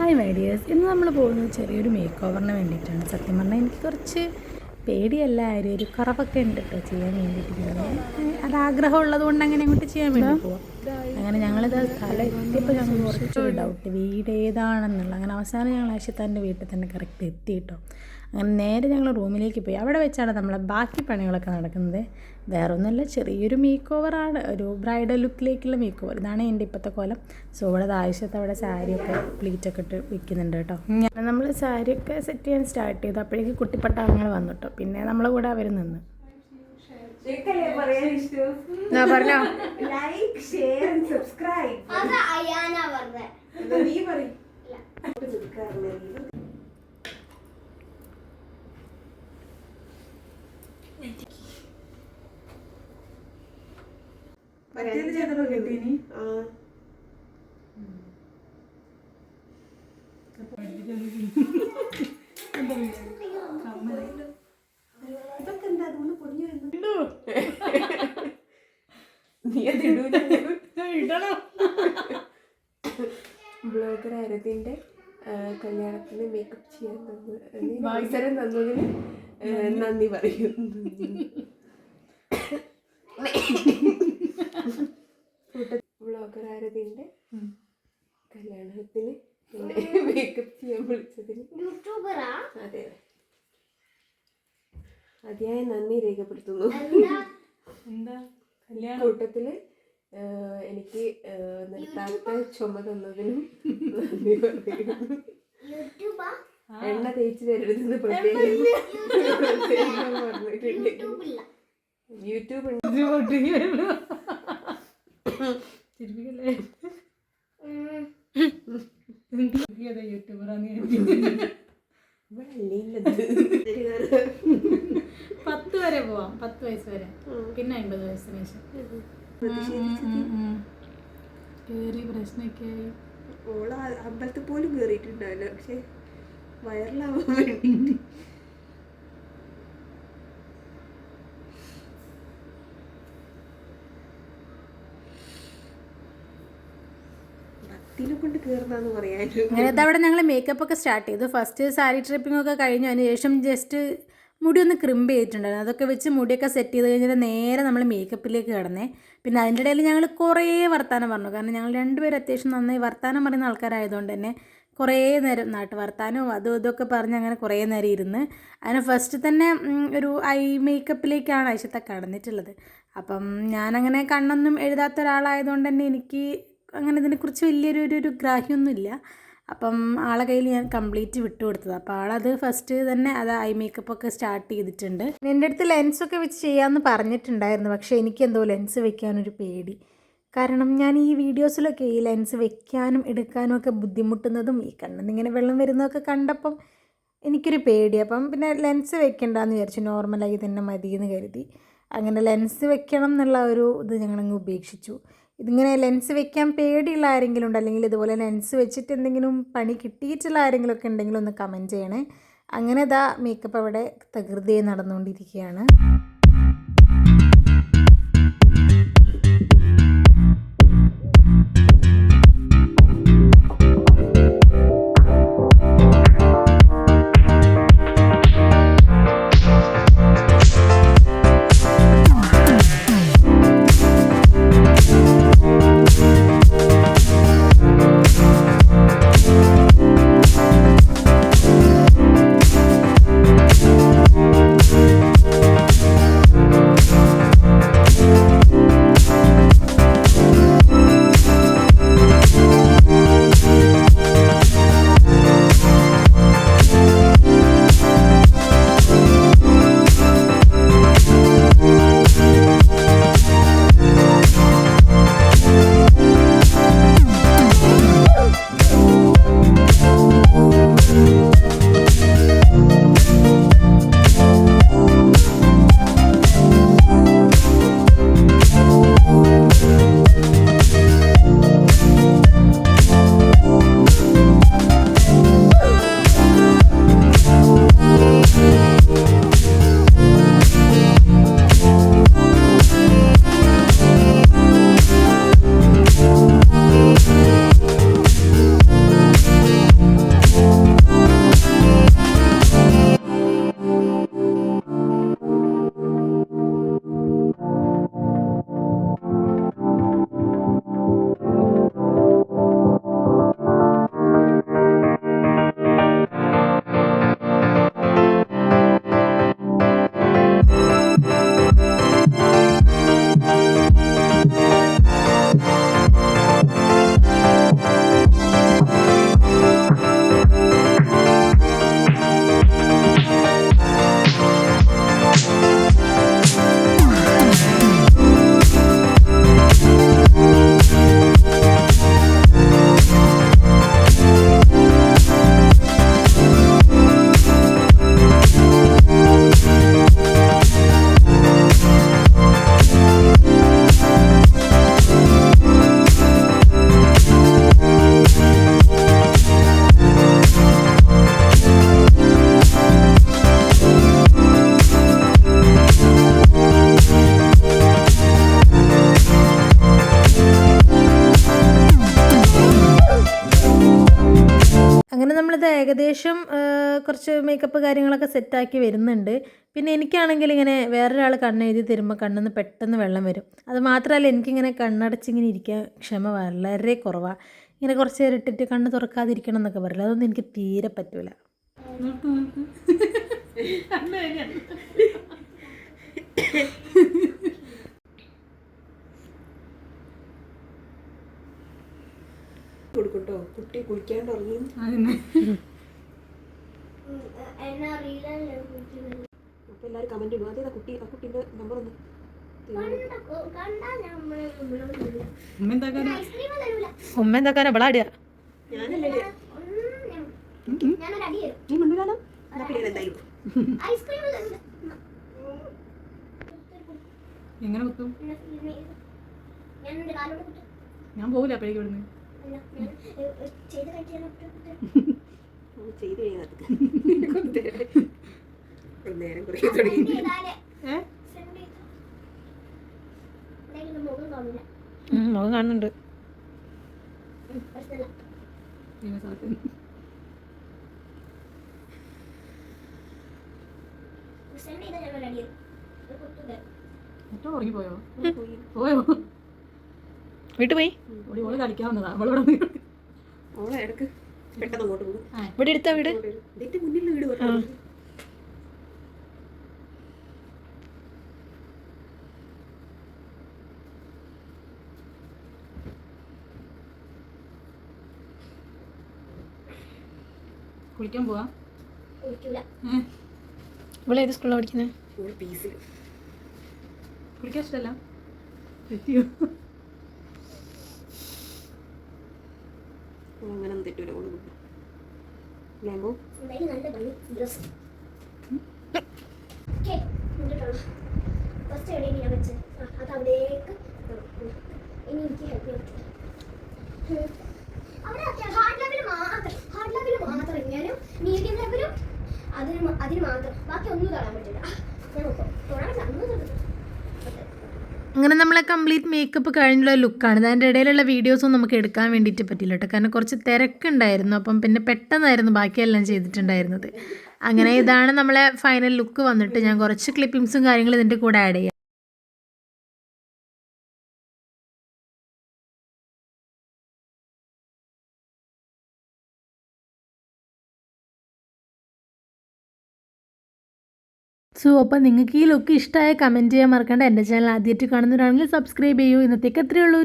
Hi my dears, ഇന്ന് നമ്മൾ പോകുന്നത് ചെറിയൊരു മേക്ക് ഓവറിന് വേണ്ടിയിട്ടാണ്. സത്യം പറഞ്ഞാൽ എനിക്ക് കുറച്ച് പേടിയല്ല, ഒരു കുറവൊക്കെ ഉണ്ട് കേട്ടോ ചെയ്യാൻ വേണ്ടിയിട്ട്. അത് ആഗ്രഹമുള്ളത് കൊണ്ട് അങ്ങനെ അങ്ങോട്ട് ചെയ്യാൻ വേണ്ടി പോവാം. അങ്ങനെ ഞങ്ങളിത് സ്ഥലം എത്തിയപ്പോൾ ഞങ്ങൾ കുറച്ചൊരു ഡൗട്ട് വീട് ഏതാണെന്നുള്ള. അങ്ങനെ അവസാനം ഞങ്ങൾ ആശിത്താൻ്റെ വീട്ടിൽ തന്നെ കറക്റ്റ് എത്തി കേട്ടോ. അങ്ങനെ നേരെ ഞങ്ങൾ റൂമിലേക്ക് പോയി. അവിടെ വെച്ചാണ് നമ്മളെ ബാക്കി പണികളൊക്കെ നടക്കുന്നത്. വേറൊന്നുമല്ല, ചെറിയൊരു മേക്ക് ഓവറാണ്, ഒരു ബ്രൈഡൽ ലുക്കിലേക്കുള്ള മേക്ക് ഓവർ. ഇതാണ് എൻ്റെ ഇപ്പോഴത്തെ കോലം. സോ ഇവിടെ ആവശ്യത്തെ അവിടെ സാരിയൊക്കെ പ്ലീറ്റൊക്കെ ഇട്ട് വിൽക്കുന്നുണ്ട് കേട്ടോ. നമ്മൾ സാരിയൊക്കെ സെറ്റ് ചെയ്യാൻ സ്റ്റാർട്ട് ചെയ്തു. അപ്പോഴേക്ക് കുട്ടിപ്പട്ടാളങ്ങൾ വന്നു കേട്ടോ. പിന്നെ നമ്മളെ കൂടെ അവർ നിന്ന് പറഞ്ഞോ ലൈക്ക് ഷെയർ സബ്സ്ക്രൈബ്. ഇതൊക്കെ എന്താ അതുകൊണ്ട് പൊടിഞ്ഞു ബ്ലോഗർ ആരതിന്റെ കല്യാണത്തിന് മേക്കപ്പ് ചെയ്യാൻ അവസരം തന്നതിന് നന്ദി പറയുന്നു. ബ്ലോഗർ ആരതിന്റെ കല്യാണത്തിന് മേക്കപ്പ് ചെയ്യാൻ വിളിച്ചതിന് അതെ അതിയായ നന്ദി രേഖപ്പെടുത്തുന്നു. കൂട്ടത്തില് എനിക്ക് നിർത്താത്ത ചുമ തന്നതിനും നന്ദി പറയുന്നു. എണ്ണ തേച്ച് തരരുതെന്ന് പ്രത്യേകം പറഞ്ഞിട്ടുണ്ട്. യൂട്യൂബ് യൂട്യൂബറാണ് 10 വരെ പോവാം, 10 വയസ്സ് വരെ, പിന്നെ 50 വയസ്സിന് ശേഷം കേറി പ്രശ്നമൊക്കെ ആയി. ഓള അമ്പലത്തിൽ പോലും കേറിയിട്ടുണ്ടാവില്ല, പക്ഷെ വൈറലാവാൻ വേണ്ടിട്ട് കൊണ്ട് കയറുന്നതെന്ന് പറയാനും. അങ്ങനെ അവിടെ ഞങ്ങൾ മേക്കപ്പ് ഒക്കെ സ്റ്റാർട്ട് ചെയ്തു. ഫസ്റ്റ് സാരി ട്രിപ്പിംഗ് ഒക്കെ കഴിഞ്ഞു. അതിന് ശേഷം ജസ്റ്റ് മുടി ഒന്ന് ക്രിമ്പ് ചെയ്തിട്ടുണ്ടായിരുന്നു. അതൊക്കെ വെച്ച് മുടിയൊക്കെ സെറ്റ് ചെയ്ത് കഴിഞ്ഞിട്ട് നേരെ നമ്മൾ മേക്കപ്പിലേക്ക് കിടന്നേ. പിന്നെ അതിൻ്റെ ഇടയിൽ ഞങ്ങൾ കുറേ വർത്താനം പറഞ്ഞു. കാരണം ഞങ്ങൾ രണ്ടുപേരും അത്യാവശ്യം നന്നായി വർത്താനം പറയുന്ന ആൾക്കാരായതുകൊണ്ട് തന്നെ കുറേ നേരം നാട്ടു വർത്താനവും അതും ഇതൊക്കെ പറഞ്ഞ് അങ്ങനെ കുറേ നേരം ഇരുന്ന് അതിന് ഫസ്റ്റ് തന്നെ ഒരു ഐ മേക്കപ്പിലേക്കാണ് ഐഷത്തെ കടന്നിട്ടുള്ളത്. അപ്പം ഞാനങ്ങനെ കണ്ണൊന്നും എഴുതാത്ത ഒരാളായതുകൊണ്ട് തന്നെ എനിക്ക് അങ്ങനെ ഇതിനെക്കുറിച്ച് വലിയൊരു ഗ്രാഹ്യമൊന്നുമില്ല. അപ്പം ആളെ കയ്യിൽ ഞാൻ കംപ്ലീറ്റ് വിട്ടു കൊടുത്തത്. അപ്പോൾ ആളത് ഫസ്റ്റ് തന്നെ അത് ഐ മേക്കപ്പൊക്കെ സ്റ്റാർട്ട് ചെയ്തിട്ടുണ്ട്. എൻ്റെ അടുത്ത് ലെൻസൊക്കെ വെച്ച് ചെയ്യാമെന്ന് പറഞ്ഞിട്ടുണ്ടായിരുന്നു. പക്ഷേ എനിക്കെന്തോ ലെൻസ് വെക്കാനൊരു പേടി. കാരണം ഞാൻ ഈ വീഡിയോസിലൊക്കെ ഈ ലെൻസ് വെക്കാനും എടുക്കാനും ഒക്കെ ബുദ്ധിമുട്ടുന്നതും ഈ കണ്ണിന്നിങ്ങനെ വെള്ളം വരുന്നതൊക്കെ കണ്ടപ്പം എനിക്കൊരു പേടി. അപ്പം പിന്നെ ലെൻസ് വെക്കണ്ടെന്ന് വിചാരിച്ചു, നോർമലായി തന്നെ മതിയെന്ന് കരുതി. അങ്ങനെ ലെൻസ് വെക്കണം എന്നുള്ള ഒരു ഇത് ഞങ്ങളങ്ങ് ഉപേക്ഷിച്ചു. ഇതിങ്ങനെ ലെൻസ് വെക്കാൻ പേടിയുള്ള ആരെങ്കിലും ഉണ്ട്, അല്ലെങ്കിൽ ഇതുപോലെ ലെൻസ് വെച്ചിട്ട് എന്തെങ്കിലും പണി കിട്ടിയിട്ടുള്ള ആരെങ്കിലും ഒക്കെ ഉണ്ടെങ്കിൽ ഒന്ന് കമൻറ്റ് ചെയ്യണേ. അങ്ങനെ ഇതാ മേക്കപ്പ് അവിടെ തകൃതിയായി നടന്നുകൊണ്ടിരിക്കുകയാണ്. അത് ഏകദേശം കുറച്ച് മേക്കപ്പ് കാര്യങ്ങളൊക്കെ സെറ്റാക്കി വരുന്നുണ്ട്. പിന്നെ എനിക്കാണെങ്കിൽ ഇങ്ങനെ വേറൊരാൾ കണ്ണെഴുതി തരുമ്പോൾ കണ്ണിൽ നിന്ന് പെട്ടെന്ന് വെള്ളം വരും. അത് മാത്രമല്ല എനിക്കിങ്ങനെ കണ്ണടച്ചിങ്ങനെ ഇരിക്കാൻ ക്ഷമ വളരെ കുറവാണ്. ഇങ്ങനെ കുറച്ച് നേരം ഇട്ടിട്ട് കണ്ണ് തുറക്കാതിരിക്കണം എന്നൊക്കെ പറയില്ല, അതൊന്നും എനിക്ക് തീരെ പറ്റൂല. കൊടുക്കട്ടോ, കുട്ടി കുളിക്കാണ്ട് ഉറങ്ങി. അപ്പൊ എല്ലാരും കമന്റ് ഇടും, അതേതാ കുട്ടി, ആ കുട്ടീന്റെ നമ്പർ ഒന്ന്. ഉമ്മ എന്താക്കാനാ വിളാടുക? ഞാനല്ലേ നീ മണ്ണുകാലം എന്തായാലും എങ്ങനെ കുത്തും? ഞാൻ പോകില്ല അപ്പോഴേക്കും ഇവിടുന്ന്. ചെയ്ത് നേരം കുറേ തുടങ്ങി. മുഖം കാണുന്നുണ്ട്. ഉറങ്ങിപ്പോയോ? പോയോ? വീട്ടിൽ പോയി ഓള് കളിക്കാവുന്നതാ. അവളോട് ഓളെ ഇടക്ക് പെട്ടെന്ന് അങ്ങോട്ട് പോകും. ഇവിടെ എടുത്താ വീട്? ഇതിന്റെ മുന്നിലുള്ള വീട് പറഞ്ഞു. കുളിക്കാൻ പോവാ? ഇവിടെ ഏത് സ്കൂളിലാണ് പഠിക്കുന്നത്? കുളിക്കാൻ ഇഷ്ടമല്ല? തെറ്റിയോ? അങ്ങനെ തെറ്റൂല. ലാമ്പോ അതിന് മാത്രം ബാക്കി ഒന്നും കാണാൻ പറ്റില്ല. അങ്ങനെ നമ്മളെ കംപ്ലീറ്റ് മേക്കപ്പ് കഴിഞ്ഞുള്ള ലുക്കാണ്. അതിൻ്റെ ഇടയിലുള്ള വീഡിയോസൊന്നും നമുക്ക് എടുക്കാൻ വേണ്ടിയിട്ട് പറ്റില്ല കേട്ടോ, കാരണം കുറച്ച് തിരക്കുണ്ടായിരുന്നു. അപ്പം പിന്നെ പെട്ടെന്നായിരുന്നു ബാക്കിയെല്ലാം ചെയ്തിട്ടുണ്ടായിരുന്നത്. അങ്ങനെ ഇതാണ് നമ്മളെ ഫൈനൽ ലുക്ക് വന്നിട്ട്. ഞാൻ കുറച്ച് ക്ലിപ്പിങ്സും കാര്യങ്ങളും ഇതിൻ്റെ കൂടെ ആഡ് ചെയ്യാം. സോ അപ്പോൾ നിങ്ങൾക്ക് ഈ ലുക്ക് ഇഷ്ടമായ കമൻറ്റ് ചെയ്യാൻ മറക്കണ്ട. എൻ്റെ ചാനൽ ആദ്യമായിട്ട് കാണുന്നവരാണെങ്കിൽ സബ്സ്ക്രൈബ് ചെയ്യൂ. ഇന്നത്തേക്ക് എത്രയേ ഉള്ളൂ.